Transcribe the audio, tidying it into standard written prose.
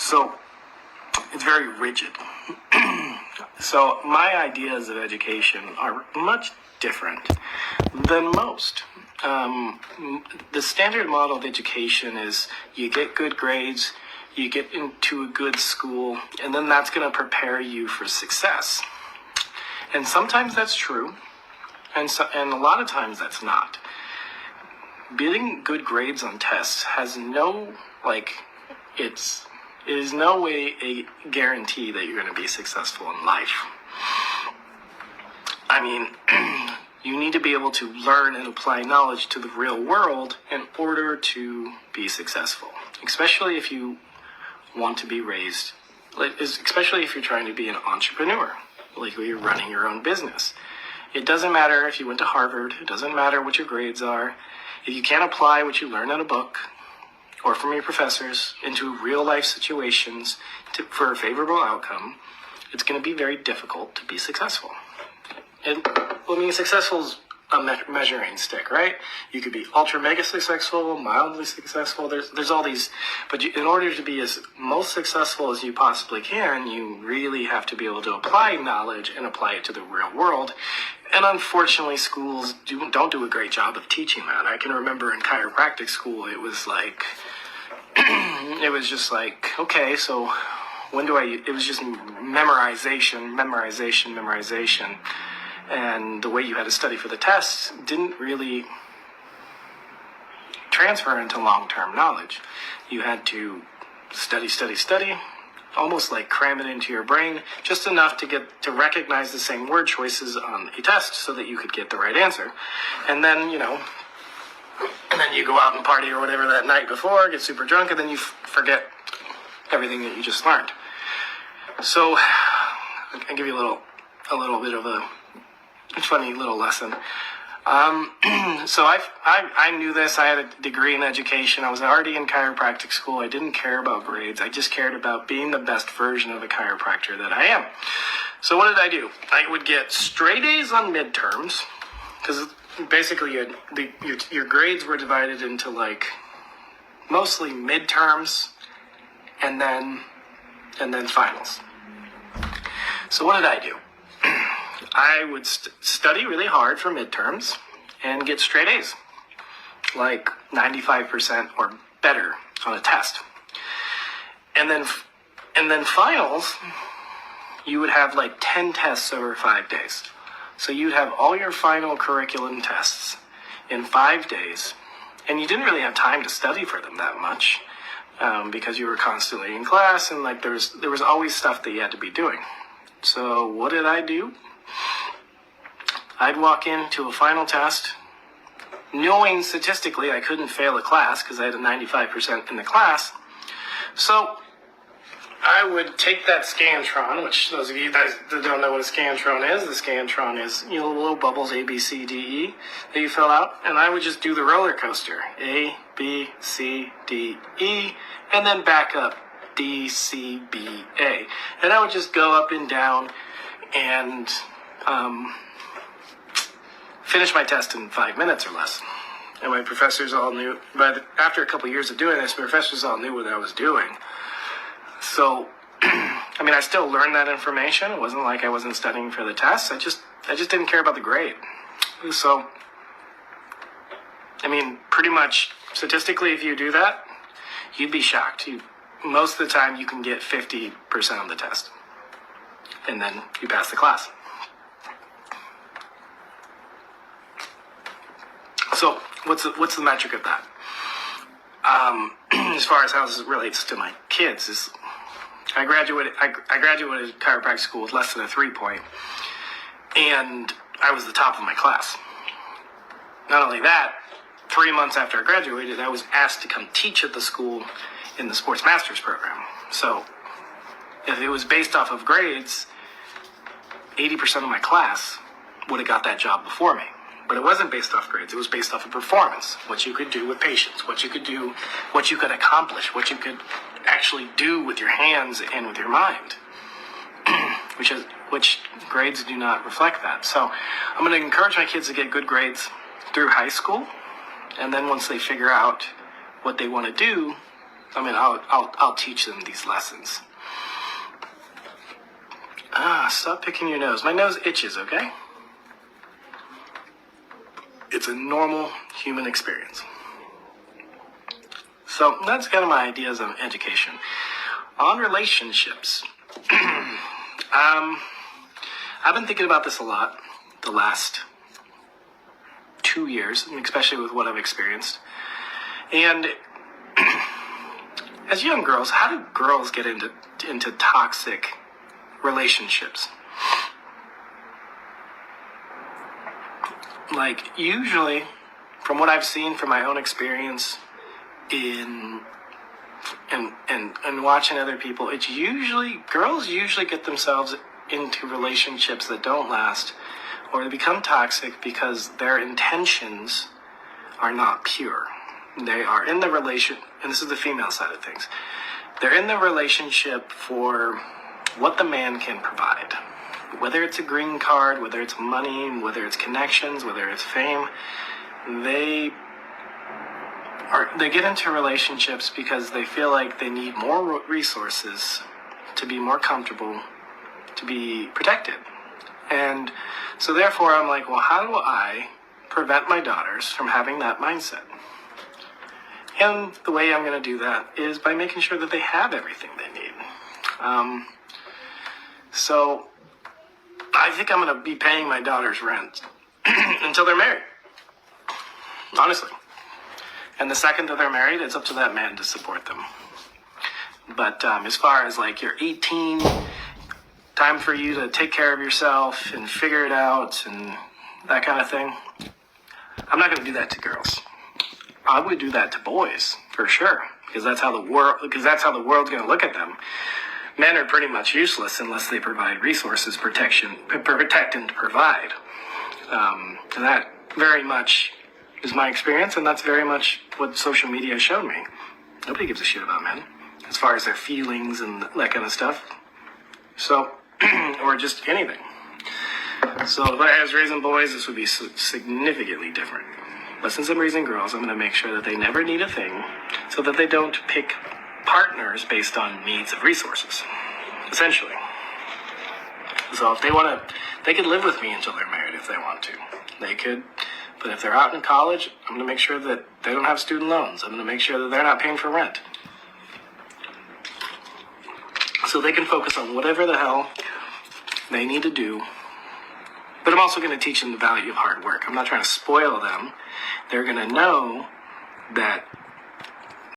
So it's very rigid. So my ideas of education are much different than most. The standard model of education is you get good grades, you get into a good school, and then that's going to prepare you for success. And sometimes that's true, and a lot of times that's not. Getting good grades on tests has no, it is no way a guarantee that you're going to be successful in life. I mean, you need to be able to learn and apply knowledge to the real world in order to be successful, especially if you want to be raised, especially if you're trying to be an entrepreneur, like you're running your own business. It doesn't matter if you went to Harvard. It doesn't matter what your grades are. If you can't apply what you learn in a book or from your professors into real life situations for a favorable outcome, it's going to be very difficult to be successful. And successful is a measuring stick, right? You could be ultra mega successful, mildly successful. There's all these, but in order to be as most successful as you possibly can, you really have to be able to apply knowledge and apply it to the real world. And unfortunately, schools don't do a great job of teaching that. I can remember in chiropractic school, it was just like, okay, so it was just memorization. And the way you had to study for the tests didn't really transfer into long-term knowledge. You had to study, almost like cram it into your brain, just enough to get to recognize the same word choices on a test so that you could get the right answer. And then, you go out and party or whatever that night before, get super drunk, and then you forget everything that you just learned. So I'll give you a little bit of a funny little lesson. So I knew this. I had a degree in education. I was already in chiropractic school. I didn't care about grades. I just cared about being the best version of a chiropractor that I am. So what did I do? I would get straight A's on midterms, because basically your grades were divided into mostly midterms and then finals. So what did I do? I would study really hard for midterms and get straight A's, like 95% or better on a test. And then finals, you would have 10 tests over 5 days. So you'd have all your final curriculum tests in 5 days, and you didn't really have time to study for them that much because you were constantly in class, and there was always stuff that you had to be doing. So what did I do? I'd walk into a final test knowing statistically I couldn't fail a class because I had a 95% in the class. So I would take that Scantron, which those of you guys that don't know what a Scantron is, the Scantron is little bubbles A, B, C, D, E that you fill out, and I would just do the roller coaster, A, B, C, D, E, and then back up, D, C, B, A. And I would just go up and down and finish my test in 5 minutes or less. And my professors all knew, but after a couple of years of doing this, my professors all knew what I was doing. So, I still learned that information. It wasn't like I wasn't studying for the tests. I just didn't care about the grade. So, pretty much statistically, if you do that, you'd be shocked. Most of the time, you can get 50% on the test, and then you pass the class. So, what's the metric of that? As far as how this relates to my kids, is I graduated chiropractic school with less than a 3-point, and I was the top of my class. Not only that, 3 months after I graduated, I was asked to come teach at the school in the sports master's program. So if it was based off of grades, 80% of my class would have got that job before me. But it wasn't based off grades. It was based off of performance, what you could do with patience, what you could do, what you could accomplish, what you could actually do with your hands and with your mind, which grades do not reflect that. So I'm going to encourage my kids to get good grades through high school, and then once they figure out what they want to do, I'll teach them these lessons. Stop picking your nose. My nose itches, okay? It's a normal human experience. So that's kind of my ideas on education. On relationships, I've been thinking about this a lot the last 2 years, especially with what I've experienced. And as young girls, how do girls get into toxic relationships? Like, usually, from what I've seen from my own experience in watching other people, it's usually, girls usually get themselves into relationships that don't last, or they become toxic because their intentions are not pure. They are in the relation, and this is the female side of things, they're in the relationship for what the man can provide. Whether it's a green card, whether it's money, whether it's connections, whether it's fame, they get into relationships because they feel like they need more resources to be more comfortable, to be protected. And so therefore I'm like, well, how do I prevent my daughters from having that mindset? And the way I'm going to do that is by making sure that they have everything they need. So I think I'm going to be paying my daughters rent until they're married, honestly. And the second that they're married, it's up to that man to support them. But as far as like you're 18, time for you to take care of yourself and figure it out and that kind of thing, I'm not going to do that to girls. I would do that to boys for sure, because that's how the world's going to look at them. Men are pretty much useless unless they provide resources, protect and provide. And that very much is my experience, and that's very much what social media has shown me. Nobody gives a shit about men as far as their feelings and that kind of stuff. So, or just anything. So if I was raising boys, this would be significantly different. But since I'm raising girls, I'm going to make sure that they never need a thing, so that they don't pick partners based on needs of resources, essentially. So if they want to, they could live with me until they're married if they want to. They could. But if they're out in college, I'm going to make sure that they don't have student loans. I'm going to make sure that they're not paying for rent. So they can focus on whatever the hell they need to do. But I'm also going to teach them the value of hard work. I'm not trying to spoil them. They're going to know that